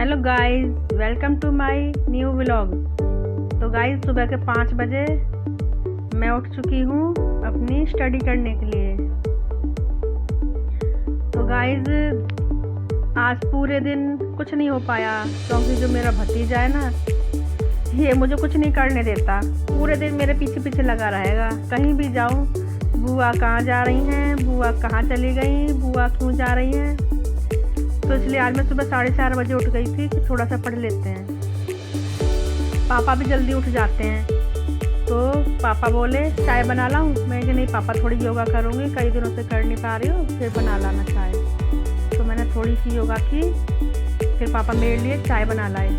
Hello guys, welcome to my new vlog. तो guys, सुबह के 5 बजे मैं उठ चुकी हूँ अपनी स्टडी करने के लिए। तो गाइस, आज पूरे दिन कुछ नहीं हो पाया क्योंकि जो मेरा भतीजा है ना, ये मुझे कुछ नहीं करने देता। पूरे दिन मेरे पीछे पीछे लगा रहेगा। कहीं भी जाऊँ, बुआ कहाँ जा रही हैं, बुआ कहाँ चली गई, बुआ क्यों जा रही हैं। तो इसलिए आज मैं सुबह 4:30 बजे उठ गई थी कि थोड़ा सा पढ़ लेते हैं। पापा भी जल्दी उठ जाते हैं, तो पापा बोले चाय बना लाऊं। मैं कि नहीं पापा, थोड़ी योगा करूँगी, कई दिनों से कर नहीं पा रही हूँ, फिर बना लाना चाय। तो मैंने थोड़ी सी योगा की, फिर पापा मेरे लिए चाय बना लाए।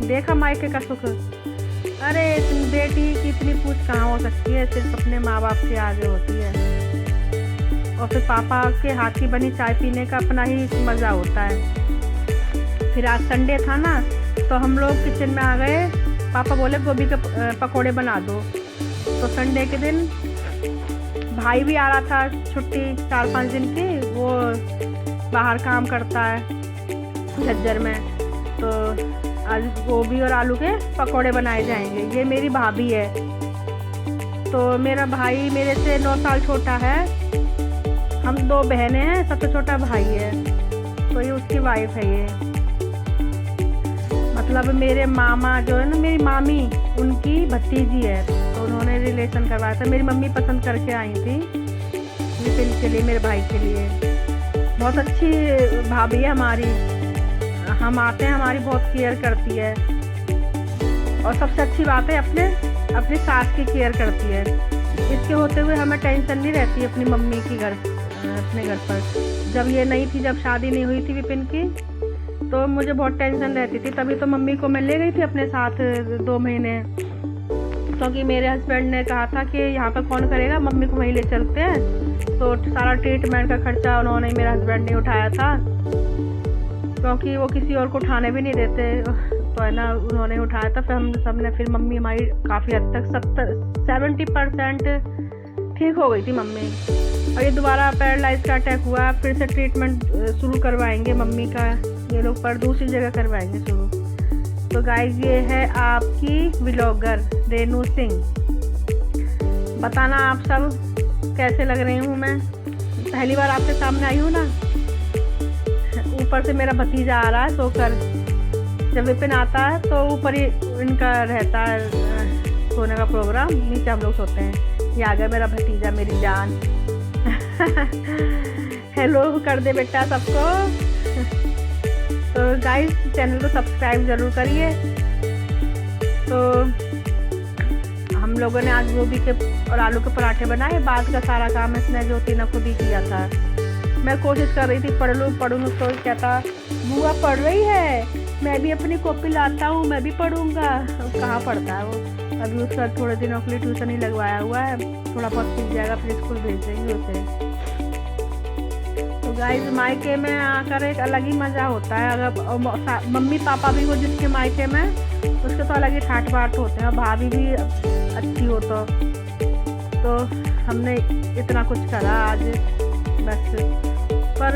देखा मायके का सुख। अरे बेटी की इतनी पूछ कहाँ हो सकती है, सिर्फ अपने माँ बाप के आगे होती है। और फिर पापा के हाथ की बनी चाय पीने का अपना ही मज़ा होता है। फिर आज संडे था ना, तो हम लोग किचन में आ गए। पापा बोले गोभी के पकोड़े बना दो। तो संडे के दिन भाई भी आ रहा था, छुट्टी 4-5 दिन की, वो बाहर काम करता है झज्जर में। तो आज गोभी और आलू के पकोड़े बनाए जाएंगे। ये मेरी भाभी है। तो मेरा भाई मेरे से 9 साल छोटा है। हम 2 बहनें हैं, सबसे छोटा भाई है। तो ये उसकी वाइफ है। ये मतलब मेरे मामा जो है ना, मेरी मामी, उनकी भतीजी है। तो उन्होंने रिलेशन करवाया था। मेरी मम्मी पसंद करके आई थी विपिन के लिए, मेरे भाई के लिए। बहुत अच्छी भाभी है हमारी। हम आते हैं, हमारी बहुत केयर करती है। और सबसे अच्छी बात है, अपनी सास की केयर करती है। इसके होते हुए हमें टेंशन नहीं रहती अपनी मम्मी की अपने घर पर। जब ये नहीं थी, जब शादी नहीं हुई थी विपिन की, तो मुझे बहुत टेंशन रहती थी। तभी तो मम्मी को मैं ले गई थी अपने साथ 2 महीने, क्योंकि मेरे हस्बैंड ने कहा था कि यहाँ पर कौन करेगा, मम्मी को वहीं ले चलते हैं। तो सारा ट्रीटमेंट का खर्चा उन्होंने, मेरा हस्बैंड ने उठाया था, क्योंकि वो किसी और को उठाने भी नहीं देते। तो है ना, उन्होंने उठाया था। फिर हम सब ने, फिर मम्मी हमारी काफ़ी हद तक 70% ठीक हो गई थी मम्मी। और ये दोबारा पैरालाइज का अटैक हुआ, फिर से ट्रीटमेंट शुरू करवाएंगे मम्मी का ये लोग, पर दूसरी जगह करवाएंगे शुरू। तो गाइस, ये है आपकी व्लॉगर रेनू सिंह। बताना आप सब कैसे लग रही हूँ मैं। पहली बार आपके सामने आई हूँ ना। ऊपर से मेरा भतीजा आ रहा है सोकर। जब विपिन आता है तो ऊपर ही इनका रहता है सोने का प्रोग्राम, नीचे हम लोग सोते हैं। ये आ गया मेरा भतीजा, मेरी जान। हेलो कर दे बेटा सबको। तो गाइस, चैनल को सब्सक्राइब ज़रूर करिए। तो हम लोगों ने आज गोभी के और आलू के पराठे बनाए। बाद का सारा काम इसने जो तीनों खुद ही किया था। मैं कोशिश कर रही थी पढ़ लूँ, तो कहता बुआ पढ़ रही है, मैं भी अपनी कॉपी लाता हूँ, मैं भी पढ़ूँगा। कहाँ पढ़ता है वो। अभी उसका थोड़े दिनों के लिए ट्यूशन ही लगवाया हुआ है। थोड़ा बहुत सीख जाएगा, फिर स्कूल भेज देंगे उसे। तो गाइस, मायके में आकर एक अलग ही मज़ा होता है। अगर मम्मी पापा भी हो जिसके मायके में, उसके तो अलग ही ठाट बाट होते हैं। भाभी भी अच्छी हो तो हमने इतना कुछ करा आज बस। पर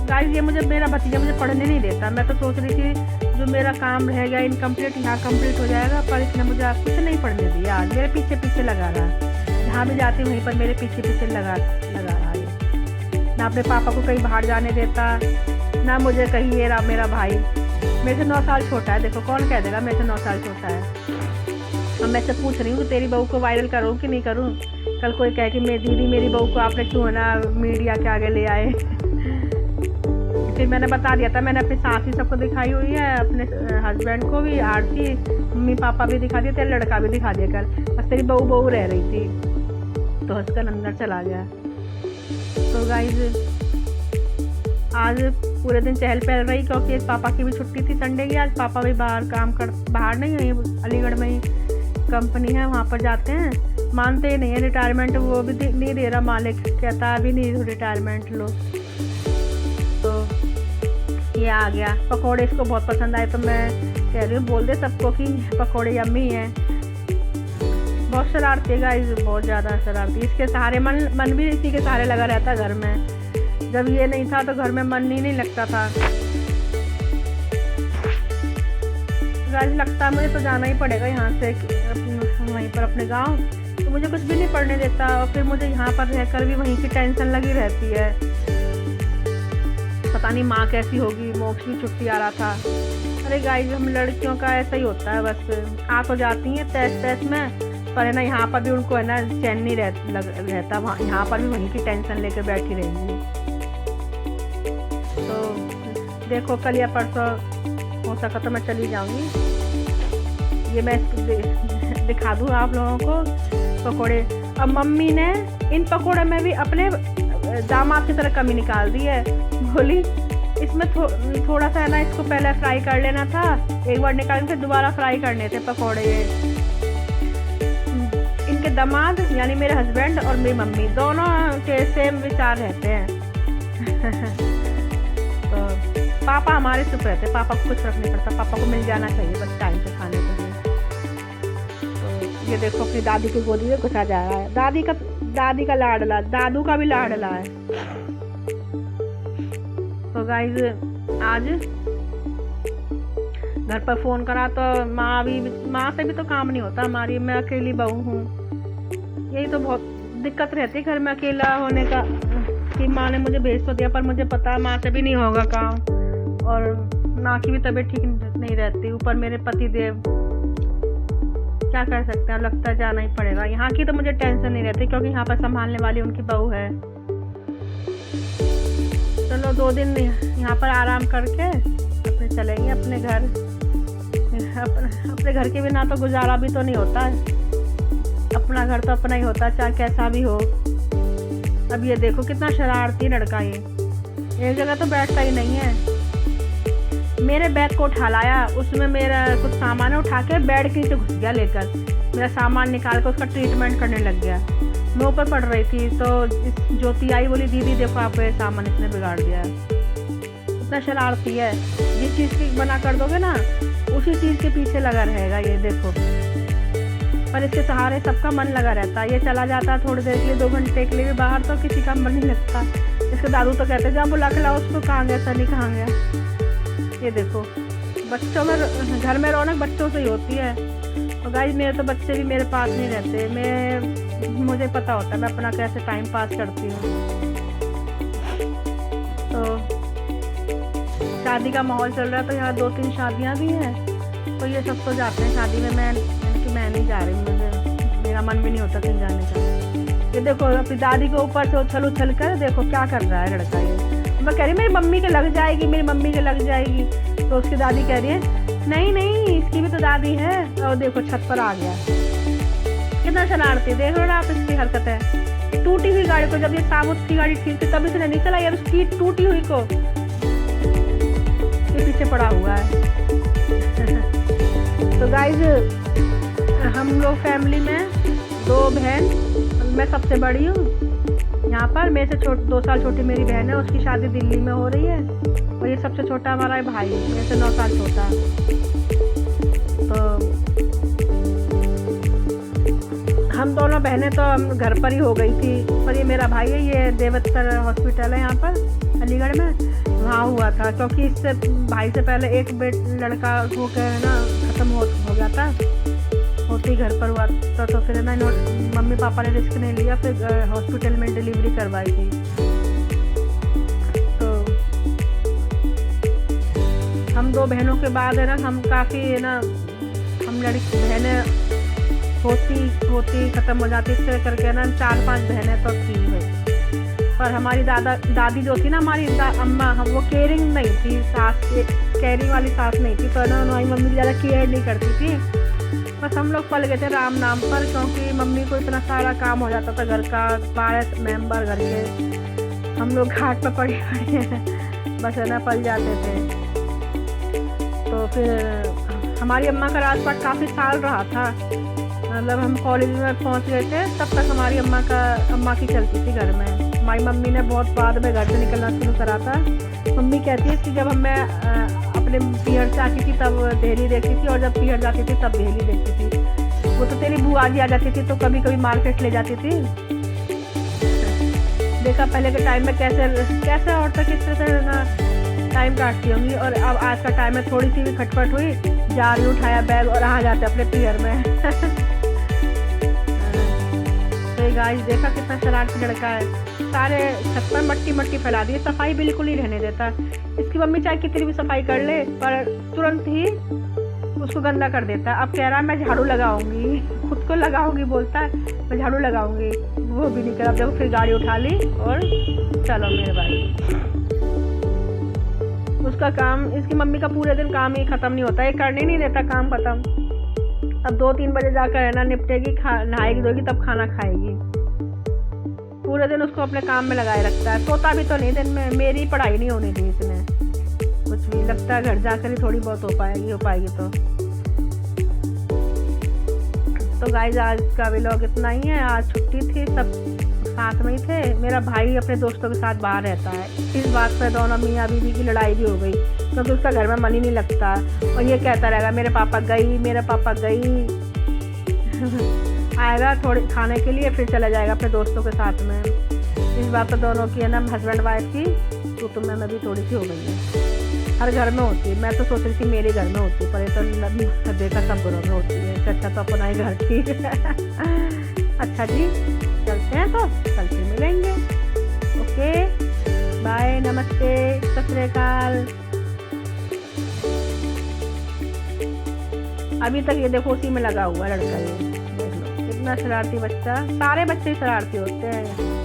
गाइस, ये मेरा भतीजा मुझे पढ़ने नहीं देता। मैं तो सोच रही थी जो मेरा काम रह गया इनकम्प्लीट, यहाँ कंप्लीट हो जाएगा, पर इसने मुझे आज कुछ नहीं पढ़ने दिया। आज मेरे पीछे पीछे लगा रहा। जहाँ भी जाती हूँ वहीं पर मेरे पीछे पीछे लगा रहा है। ना अपने पापा को कहीं बाहर जाने देता, ना मुझे कहीं। ये रहा मेरा भाई, मेरे से 9 साल छोटा है। देखो, कौन कह देगा मेरे से 9 साल छोटा है। अब मैं से पूछ रही हूँ कि तेरी बहू को वायरल करूँ कि नहीं करूँ। कल कोई कहे कि दीदी मेरी बहू को आपने क्यों ना मीडिया के आगे ले आए। फिर मैंने बता दिया था, मैंने अपनी सास ही सबको दिखाई हुई है, अपने हस्बैंड को भी, आरती, मम्मी पापा भी दिखा दिए, तेरा लड़का भी दिखा दिया कल। बस तेरी बहू रह रही थी। तो हंसकर अंदर चला गया। तो गाइस, आज पूरे दिन चहल पहल रही, क्योंकि पापा की भी छुट्टी थी संडे की। आज पापा भी बाहर नहीं है, अलीगढ़ में ही कंपनी है, वहाँ पर जाते हैं। मानते ही नहीं है रिटायरमेंट, वो भी नहीं दे रहा मालिक, कहता अभी नहीं रिटायरमेंट लो। तो ये आ गया। पकोड़े इसको बहुत पसंद आए, तो मैं कह रही हूँ बोल दे सबको कि पकोड़े यम्मी हैं। बहुत शरारती है गाइस, बहुत ज़्यादा शरारती। इसके सहारे मन भी इसी के सहारे लगा रहता घर में। जब ये नहीं था तो घर में मन ही नहीं लगता था। गाइस लगता है मुझे तो जाना ही पड़ेगा यहाँ से वहीं पर अपने गांव। तो मुझे कुछ भी नहीं पढ़ने देता और फिर मुझे यहाँ पर रहकर भी वहीं की टेंशन लगी रहती है। पता नहीं माँ कैसी होगी। मोक्ष भी छुट्टी आ रहा था। अरे गाइस हम लड़कियों का ऐसा ही होता है, बस आ तो जाती हैं तैस तैस में, पर है ना यहाँ पर भी उनको है ना चैन नहीं रहता। वहाँ यहाँ पर भी वहीं की टेंशन लेकर बैठी रहेंगी। तो देखो कल या परसों हो सका तो मैं चली जाऊँगी। ये मैं दिखा दूँ आप लोगों को पकोड़े। अब मम्मी ने इन पकोड़े में भी अपने दामाद की तरह कमी निकाल दी है। बोली इसमें थोड़ा सा है ना इसको पहले फ्राई कर लेना था, एक बार निकाल के फिर दोबारा फ्राई करने थे पकोड़े। इनके दामाद यानी मेरे हस्बैंड और मेरी मम्मी दोनों के सेम विचार रहते हैं। तो पापा हमारे चुप रहते, पापा को कुछ फर्क नहीं पड़ता, पापा को मिल जाना चाहिए बस टाइम से खाने के लिए। तो ये देखो अपनी दादी की गोदी में घुसा जा रहा है। दादी का लाडला, दादू का भी लाडला है। तो गाइज आज घर पर फ़ोन करा तो माँ से भी तो काम नहीं होता हमारी। मैं अकेली बहू हूँ, यही तो बहुत दिक्कत रहती है घर में अकेला होने का कि माँ ने मुझे भेज तो दिया पर मुझे पता है माँ से भी नहीं होगा काम, और माँ की भी तबीयत ठीक नहीं रहती। ऊपर मेरे पति देव, क्या कर सकते हैं, लगता है जाना ही पड़ेगा। यहाँ की तो मुझे टेंशन नहीं रहती क्योंकि यहाँ पर संभालने वाली उनकी बहू है। चलो 2 दिन यहाँ पर आराम करके अपने चलेंगे अपने घर। अपने घर के बिना तो गुजारा भी तो नहीं होता है। अपना घर तो अपना ही होता है चाहे कैसा भी हो। अब ये देखो कितना शरारती लड़का, ये एक जगह तो बैठता ही नहीं है। मेरे बैग को उठा लाया, उसमें मेरा कुछ सामान उठा के बेड के नीचे घुस गया लेकर, मेरा सामान निकाल कर उसका ट्रीटमेंट करने लग गया। मैं ऊपर पड़ रही थी तो ज्योति आई, बोली दीदी देखो आप सामान इसने बिगाड़ दिया है। इतना शरारती है, जिस चीज़ की मना कर दोगे ना उसी चीज़ के पीछे लगा रहेगा ये देखो। पर इसके सहारे सबका मन लगा रहता है। ये चला जाता है थोड़ी देर के लिए, 2 घंटे के लिए भी बाहर, तो किसी का मन नहीं लगता। इसके दादू तो कहते हैं जहाँ बुला के लाओ उसको, कहाँ गया सनी कहाँ गया। ये देखो बच्चों में, घर में रौनक बच्चों से ही होती है। और गाइस मेरे तो बच्चे भी मेरे पास नहीं रहते। मुझे पता होता है मैं अपना कैसे टाइम पास करती हूँ। तो शादी का माहौल चल रहा है, तो यहाँ 2-3 शादियाँ भी हैं, तो ये सब तो जाते हैं शादी में। मैं नहीं जा रही, मेरा मन भी नहीं होता कहीं जाने का। ये देखो अपनी दादी के ऊपर से उछल कर देखो क्या कर रहा है लड़का। ये मैं कह रही मेरी मम्मी के लग जाएगी, मेरी मम्मी के लग जाएगी। तो उसकी दादी कह रही है नहीं इसकी भी तो दादी है। और देखो छत पर आ गया, कितना शरारती। देख लो ना आप इसकी हरकतें। टूटी हुई गाड़ी को, जब ये साबुत की गाड़ी ठीक थी तब इसने नहीं चलाई, और उसकी टूटी हुई को ये पीछे पड़ा हुआ है। तो गाइज हम लोग फैमिली में 2 बहन, मैं सबसे बड़ी हूँ यहाँ पर। मेरे से 2 साल छोटी मेरी बहन है, उसकी शादी दिल्ली में हो रही है। और ये सबसे छोटा हमारा भाई, मेरे से 9 साल छोटा। तो हम दोनों बहनें तो हम घर पर ही हो गई थी, पर ये मेरा भाई है, ये देवत्तर हॉस्पिटल है यहाँ पर अलीगढ़ में, वहाँ हुआ था। क्योंकि इससे भाई से पहले एक लड़का होकर ना ख़त्म हो गया था, होती घर पर हुआ था। तो फिर ना मम्मी पापा ने रिस्क नहीं लिया, फिर हॉस्पिटल में डिलीवरी करवाई थी। तो हम 2 बहनों के बाद है ना हम काफ़ी है ना, हम लड़की बहनें होती ख़त्म हो जाती, इससे करके ना 4-5 बहनें तो थी भाई। पर हमारी दादी जो थी ना हमारी अम्मा, हम वो केयरिंग नहीं थी, केयरिंग वाली सास नहीं थी। तो ना हमारी मम्मी ज़्यादा केयर नहीं करती थी। बस हम लोग पल गए थे राम नाम पर, क्योंकि मम्मी को इतना सारा काम हो जाता था घर का, 12 मेंबर घर के, हम लोग घाट पर पड़े बस है ना पल जाते थे। तो फिर हमारी अम्मा का राजपाट काफ़ी साल रहा था, मतलब हम कॉलेज में पहुंच गए थे तब तक हमारी अम्मा की चलती थी घर में। हमारी मम्मी ने बहुत बाद में घर से निकलना शुरू करा था। मम्मी कहती है कि जब मैं अपने पीहर से आती थी तब दिल्ली देखती थी, और जब पीहर जाती थी तब दिल्ली देखती थी। वो तो तेरी बुआ जी आ जाती थी तो कभी कभी मार्केट ले जाती थी। देखा पहले के टाइम में कैसे औरतें किस तरह से ना टाइम काटती होंगी। और अब आज का टाइम है, थोड़ी सी भी खटपट हुई, जा रही उठाया बैग और आ जाते अपने पियर में। तो गाइस देखा कितना शरारती लड़का है, सारे छत पर मट्टी मट्टी फैला दी, सफाई बिल्कुल ही रहने देता। इसकी मम्मी चाहे कितनी भी सफाई कर ले पर तुरंत ही उसको गंदा कर देता है। अब कह रहा है मैं झाड़ू लगाऊंगी, खुद को लगाऊंगी, बोलता है मैं झाड़ू लगाऊंगी, वो भी नहीं करा। देखो फिर गाड़ी उठा ली और चलो मेरे भाई। उसका काम, इसकी मम्मी का पूरे दिन काम ही खत्म नहीं होता, ये करने नहीं देता काम खत्म। अब 2-3 बजे जाकर है ना निपटेगी, नहाएगी धोएगी तब खाना खाएगी। पूरे दिन उसको अपने काम में लगाए रखता है, सोता भी तो नहीं दिन में। मेरी पढ़ाई नहीं होने दी इसने कुछ भी, लगता है घर जाकर ही थोड़ी बहुत हो पाएगी तो गाइस आज का व्लॉग इतना ही है। आज छुट्टी थी, सब साथ में ही थे। मेरा भाई अपने दोस्तों के साथ बाहर रहता है, इस बात पर दोनों मियाँ बीवी की लड़ाई भी हो गई, क्योंकि उसका घर में मन ही नहीं लगता और ये कहता रहेगा मेरे पापा गई। आएगा थोड़ी खाने के लिए फिर चला जाएगा अपने दोस्तों के साथ में। इस बात पर दोनों की है ना हस्बैंड वाइफ की तो मैं भी थोड़ी सी हो गई है। हर घर में होती है, मैं तो सोच रही थी मेरे घर में होती, पर ये तो देखा सब घरों में होती है। अच्छा तो अपना ही घर ठीक है। अच्छा जी चलते हैं, तो कल फिर मिलेंगे। ओके बाय, नमस्ते, सत श्री अकाल। अभी तक ये देखो उसी में लगा हुआ लड़का, ये देख लो कितना शरारती बच्चा। सारे बच्चे शरारती होते हैं।